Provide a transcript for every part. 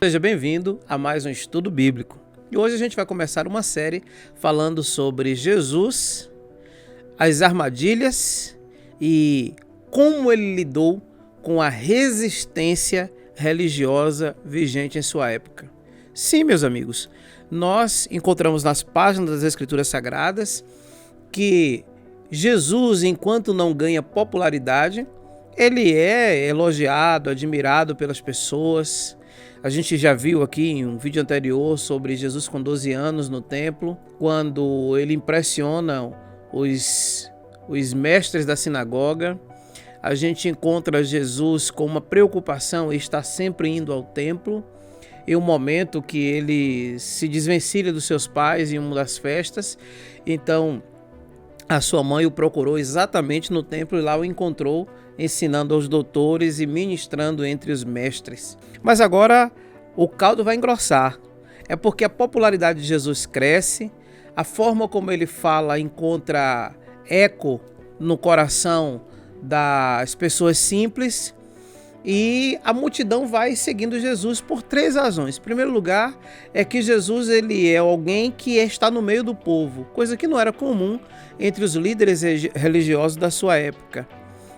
Seja bem-vindo a mais um estudo bíblico. E hoje a gente vai começar uma série falando sobre Jesus, as armadilhas e como ele lidou com a resistência religiosa vigente em sua época. Sim, meus amigos, nós encontramos nas páginas das Escrituras Sagradas que Jesus, enquanto não ganha popularidade, ele é elogiado, admirado pelas pessoas. A gente já viu aqui em um vídeo anterior sobre Jesus com 12 anos no templo, quando ele impressiona os mestres da sinagoga. A gente encontra Jesus com uma preocupação em estar sempre indo ao templo. Em um momento que ele se desvencilha dos seus pais em uma das festas, então a sua mãe o procurou exatamente no templo e lá o encontrou ensinando aos doutores e ministrando entre os mestres. Mas agora o caldo vai engrossar. É porque a popularidade de Jesus cresce, a forma como ele fala encontra eco no coração das pessoas simples e a multidão vai seguindo Jesus por três razões. Em primeiro lugar, é que Jesus ele é alguém que está no meio do povo, coisa que não era comum entre os líderes religiosos da sua época.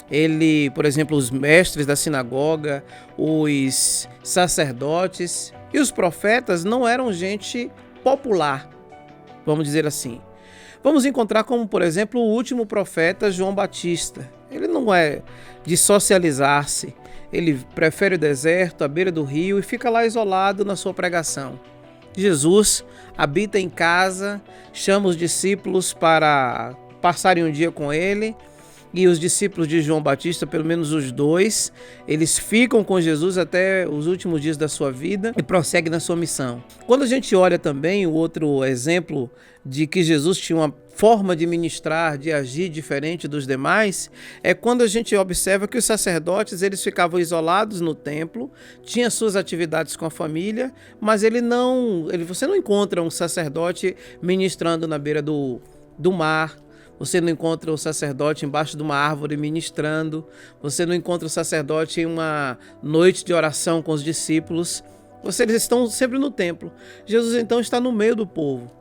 Ele, por exemplo, os mestres da sinagoga, os sacerdotes e os profetas não eram gente popular, vamos dizer assim. Vamos encontrar como, por exemplo, o último profeta, João Batista. Ele não é de socializar-se, ele prefere o deserto, a beira do rio e fica lá isolado na sua pregação. Jesus habita em casa, chama os discípulos para passarem um dia com ele. E os discípulos de João Batista, pelo menos os dois, eles ficam com Jesus até os últimos dias da sua vida e prosseguem na sua missão. Quando a gente olha também o outro exemplo de que Jesus tinha uma forma de ministrar, de agir diferente dos demais, é quando a gente observa que os sacerdotes eles ficavam isolados no templo, tinham suas atividades com a família, mas você não encontra um sacerdote ministrando na beira do mar. Você não encontra o sacerdote embaixo de uma árvore ministrando. Você não encontra o sacerdote em uma noite de oração com os discípulos. Eles estão sempre no templo. Jesus então está no meio do povo.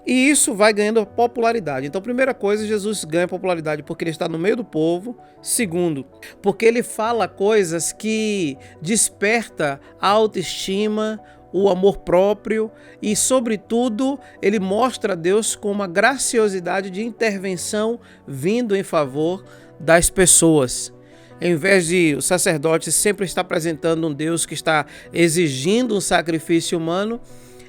E isso vai ganhando popularidade. Então, primeira coisa, Jesus ganha popularidade porque ele está no meio do povo. Segundo, porque ele fala coisas que desperta a autoestima, o amor próprio e, sobretudo, ele mostra a Deus com uma graciosidade de intervenção vindo em favor das pessoas. Em vez de o sacerdote sempre estar apresentando um Deus que está exigindo um sacrifício humano,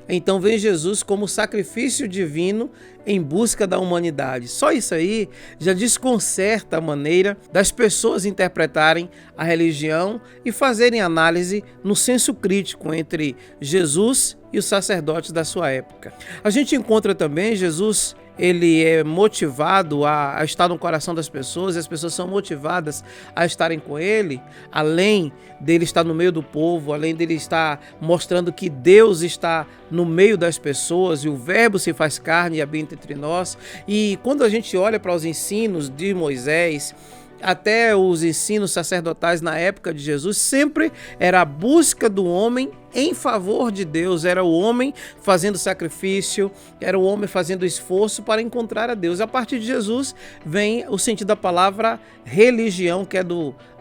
então vem Jesus como sacrifício divino em busca da humanidade. Só isso aí já desconcerta a maneira das pessoas interpretarem a religião e fazerem análise no senso crítico entre Jesus e os sacerdotes da sua época. A gente encontra também Jesus, ele é motivado a estar no coração das pessoas, e as pessoas são motivadas a estarem com ele, além dele estar no meio do povo, além dele estar mostrando que Deus está no meio das pessoas e o verbo se faz carne e habita entre nós. E quando a gente olha para os ensinos de Moisés, até os ensinos sacerdotais na época de Jesus, sempre era a busca do homem em favor de Deus, era o homem fazendo sacrifício, era o homem fazendo esforço para encontrar a Deus. A partir de Jesus vem o sentido da palavra religião, que é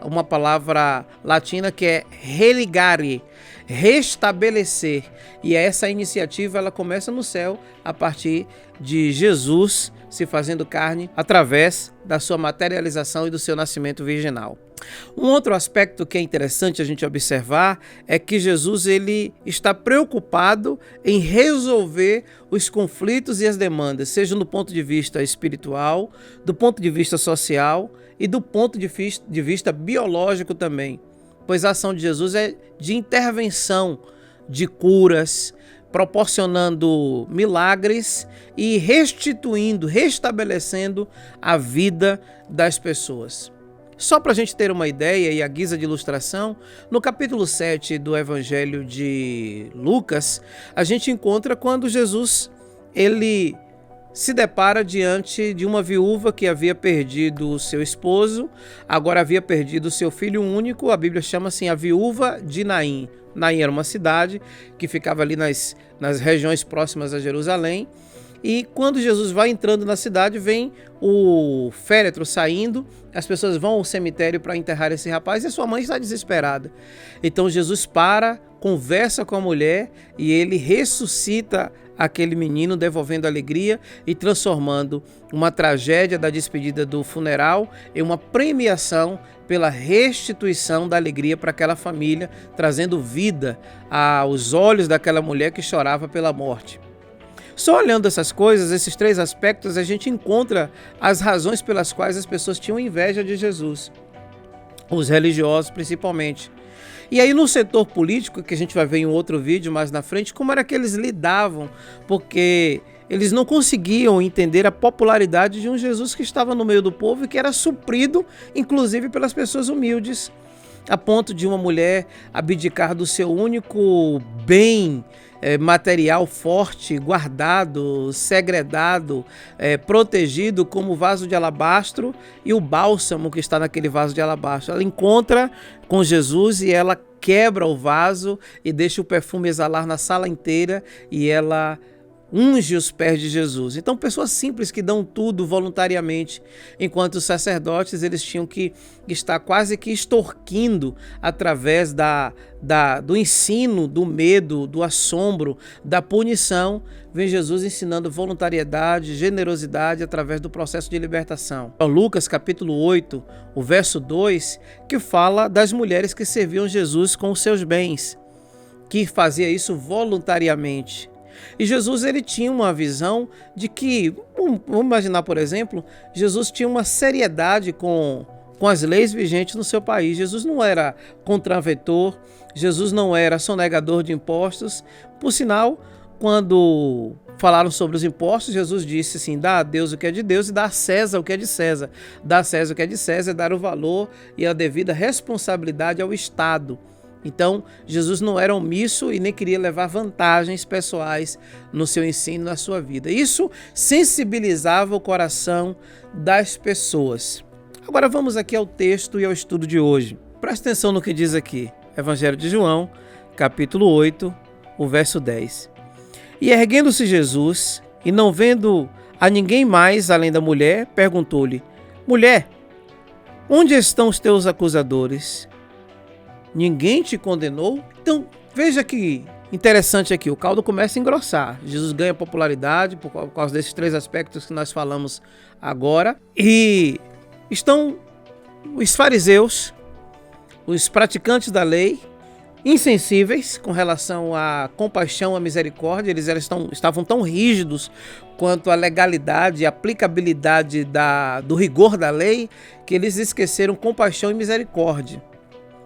uma palavra latina que é religare, restabelecer. E essa iniciativa ela começa no céu a partir de Jesus se fazendo carne através da sua materialização e do seu nascimento virginal. Um outro aspecto que é interessante a gente observar é que Jesus ele está preocupado em resolver os conflitos e as demandas, seja do ponto de vista espiritual, do ponto de vista social e do ponto de vista biológico também, pois a ação de Jesus é de intervenção, de curas, proporcionando milagres e restabelecendo a vida das pessoas. Só para a gente ter uma ideia e a guisa de ilustração, no capítulo 7 do Evangelho de Lucas, a gente encontra quando Jesus ele se depara diante de uma viúva que havia perdido o seu esposo, agora havia perdido o seu filho único. A Bíblia chama assim a viúva de Naim, Naim era uma cidade que ficava ali nas regiões próximas a Jerusalém. E quando Jesus vai entrando na cidade, vem o féretro saindo, as pessoas vão ao cemitério para enterrar esse rapaz e a sua mãe está desesperada. Então Jesus para, conversa com a mulher e ele ressuscita aquele menino, devolvendo alegria e transformando uma tragédia da despedida do funeral em uma premiação pela restituição da alegria para aquela família, trazendo vida aos olhos daquela mulher que chorava pela morte. Só olhando essas coisas, esses três aspectos, a gente encontra as razões pelas quais as pessoas tinham inveja de Jesus, os religiosos principalmente. E aí no setor político, que a gente vai ver em um outro vídeo mais na frente, como era que eles lidavam, porque eles não conseguiam entender a popularidade de um Jesus que estava no meio do povo e que era suprido, inclusive, pelas pessoas humildes, a ponto de uma mulher abdicar do seu único bem material forte, guardado, segredado, protegido, como o vaso de alabastro e o bálsamo que está naquele vaso de alabastro. Ela encontra com Jesus e ela quebra o vaso e deixa o perfume exalar na sala inteira e ela unge os pés de Jesus. Então, pessoas simples que dão tudo voluntariamente, enquanto os sacerdotes eles tinham que estar quase que extorquindo através do ensino, do medo, do assombro, da punição. Vem Jesus ensinando voluntariedade, generosidade através do processo de libertação. Lucas capítulo 8, o verso 2, que fala das mulheres que serviam Jesus com os seus bens, que fazia isso voluntariamente. E Jesus ele tinha uma visão de que, vamos imaginar, por exemplo, Jesus tinha uma seriedade com as leis vigentes no seu país. Jesus não era contraventor, Jesus não era sonegador de impostos. Por sinal, quando falaram sobre os impostos, Jesus disse assim: dá a Deus o que é de Deus e dá a César o que é de César. Dá a César o que é de César, dar o valor e a devida responsabilidade ao Estado. Então, Jesus não era omisso e nem queria levar vantagens pessoais no seu ensino, na sua vida. Isso sensibilizava o coração das pessoas. Agora vamos aqui ao texto e ao estudo de hoje. Presta atenção no que diz aqui. Evangelho de João, capítulo 8, o verso 10. E erguendo-se Jesus, e não vendo a ninguém mais além da mulher, perguntou-lhe: Mulher, onde estão os teus acusadores? Ninguém te condenou? Então, veja que interessante aqui, o caldo começa a engrossar. Jesus ganha popularidade por causa desses três aspectos que nós falamos agora. E estão os fariseus, os praticantes da lei, insensíveis com relação à compaixão, à misericórdia. Eles estavam tão rígidos quanto à legalidade e aplicabilidade do rigor da lei, que eles esqueceram compaixão e misericórdia.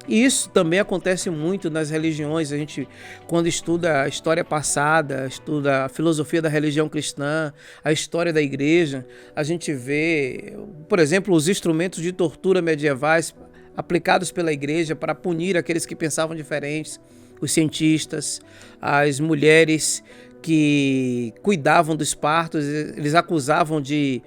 E isso também acontece muito nas religiões. A gente, quando estuda a história passada, estuda a filosofia da religião cristã, a história da igreja, a gente vê, por exemplo, os instrumentos de tortura medievais aplicados pela igreja para punir aqueles que pensavam diferentes, os cientistas, as mulheres que cuidavam dos partos, eles acusavam de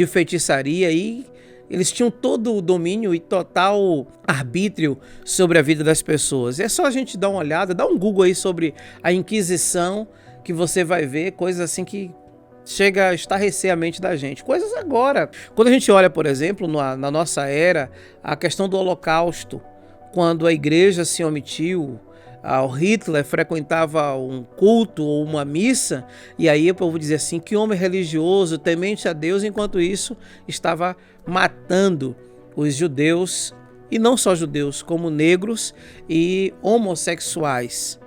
feitiçaria e eles tinham todo o domínio e total arbítrio sobre a vida das pessoas. É só a gente dar uma olhada, dar um Google aí sobre a Inquisição, que você vai ver coisas assim que chega a estarrecer a mente da gente. Coisas agora. Quando a gente olha, por exemplo, na nossa era, a questão do Holocausto, quando a igreja se omitiu, o Hitler frequentava um culto ou uma missa, e aí o povo dizia assim: que homem religioso, temente a Deus, enquanto isso estava matando os judeus, e não só judeus, como negros e homossexuais.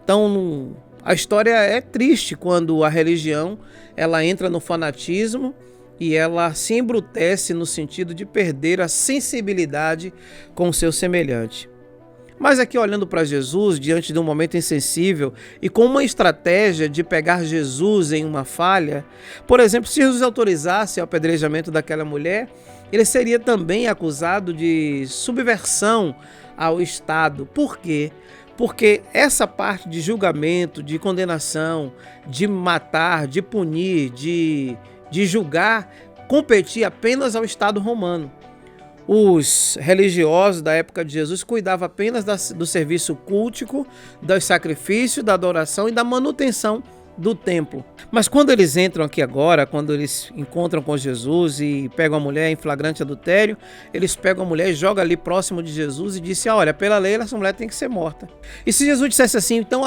Então, a história é triste quando a religião ela entra no fanatismo e ela se embrutece no sentido de perder a sensibilidade com o seu semelhante. Mas aqui, olhando para Jesus, diante de um momento insensível e com uma estratégia de pegar Jesus em uma falha, por exemplo, se Jesus autorizasse o apedrejamento daquela mulher, ele seria também acusado de subversão ao Estado. Por quê? Porque essa parte de julgamento, de condenação, de matar, de punir, de julgar, competia apenas ao Estado romano. Os religiosos da época de Jesus cuidavam apenas do serviço cultico, dos sacrifícios, da adoração e da manutenção do templo. Mas quando eles entram aqui agora, quando eles encontram com Jesus e pegam a mulher em flagrante adultério, eles pegam a mulher e jogam ali próximo de Jesus e dizem: olha, pela lei essa mulher tem que ser morta. E se Jesus dissesse assim, então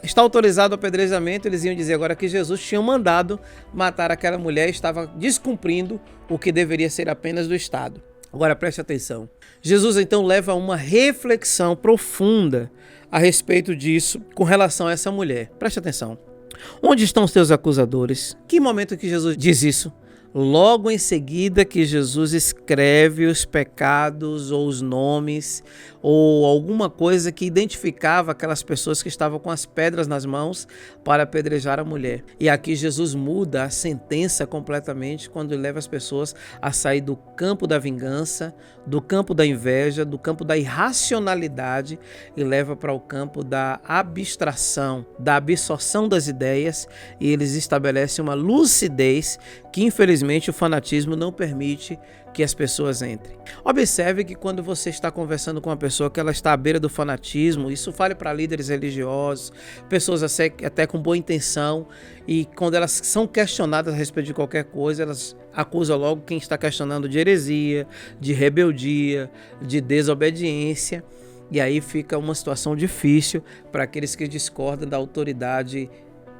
está autorizado o apedrejamento, eles iam dizer agora que Jesus tinha mandado matar aquela mulher e estava descumprindo o que deveria ser apenas do Estado. Agora preste atenção. Jesus então leva uma reflexão profunda a respeito disso com relação a essa mulher. Preste atenção. Onde estão os teus acusadores? Que momento que Jesus diz isso? Logo em seguida que Jesus escreve os pecados ou os nomes ou alguma coisa que identificava aquelas pessoas que estavam com as pedras nas mãos para apedrejar a mulher. E aqui Jesus muda a sentença completamente quando ele leva as pessoas a sair do campo da vingança, do campo da inveja, do campo da irracionalidade e leva para o campo da abstração, da absorção das ideias, e eles estabelecem uma lucidez que infelizmente o fanatismo não permite que as pessoas entrem. Observe que quando você está conversando com uma pessoa que ela está à beira do fanatismo, isso vale para líderes religiosos, pessoas até com boa intenção, e quando elas são questionadas a respeito de qualquer coisa, elas acusam logo quem está questionando de heresia, de rebeldia, de desobediência, e aí fica uma situação difícil para aqueles que discordam da autoridade,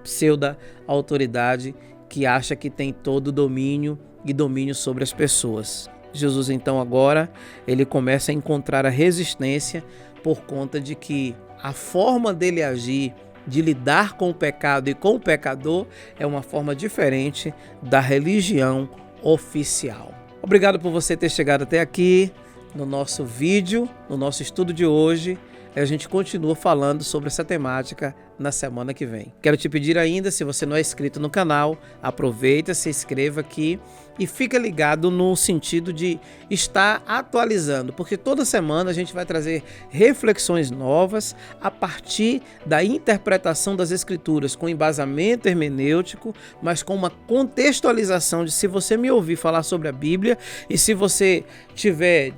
pseudo-autoridade, que acha que tem todo o domínio e domínio sobre as pessoas. Jesus então agora ele começa a encontrar a resistência por conta de que a forma dele agir, de lidar com o pecado e com o pecador é uma forma diferente da religião oficial. Obrigado por você ter chegado até aqui no nosso vídeo, no nosso estudo de hoje. A gente continua falando sobre essa temática na semana que vem. Quero te pedir ainda, se você não é inscrito no canal, aproveita, se inscreva aqui e fica ligado no sentido de estar atualizando, porque toda semana a gente vai trazer reflexões novas a partir da interpretação das Escrituras, com embasamento hermenêutico, mas com uma contextualização de se você me ouvir falar sobre a Bíblia e se você tiver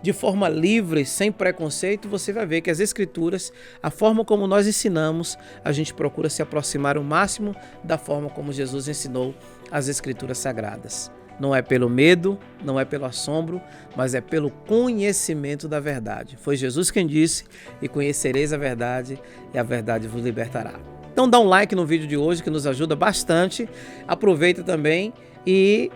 de forma livre, sem preconceito, você vai ver que as Escrituras, a forma como nós ensinamos, a gente procura se aproximar o máximo da forma como Jesus ensinou as Escrituras Sagradas. Não é pelo medo, não é pelo assombro, mas é pelo conhecimento da verdade. Foi Jesus quem disse: e conhecereis a verdade, e a verdade vos libertará. Então dá um like no vídeo de hoje, que nos ajuda bastante. Aproveita também e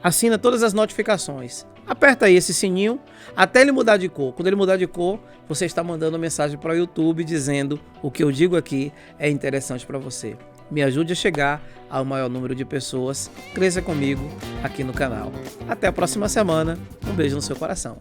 assina todas as notificações. Aperta aí esse sininho até ele mudar de cor. Quando ele mudar de cor, você está mandando mensagem para o YouTube dizendo: o que eu digo aqui é interessante para você. Me ajude a chegar ao maior número de pessoas. Cresça comigo aqui no canal. Até a próxima semana. Um beijo no seu coração.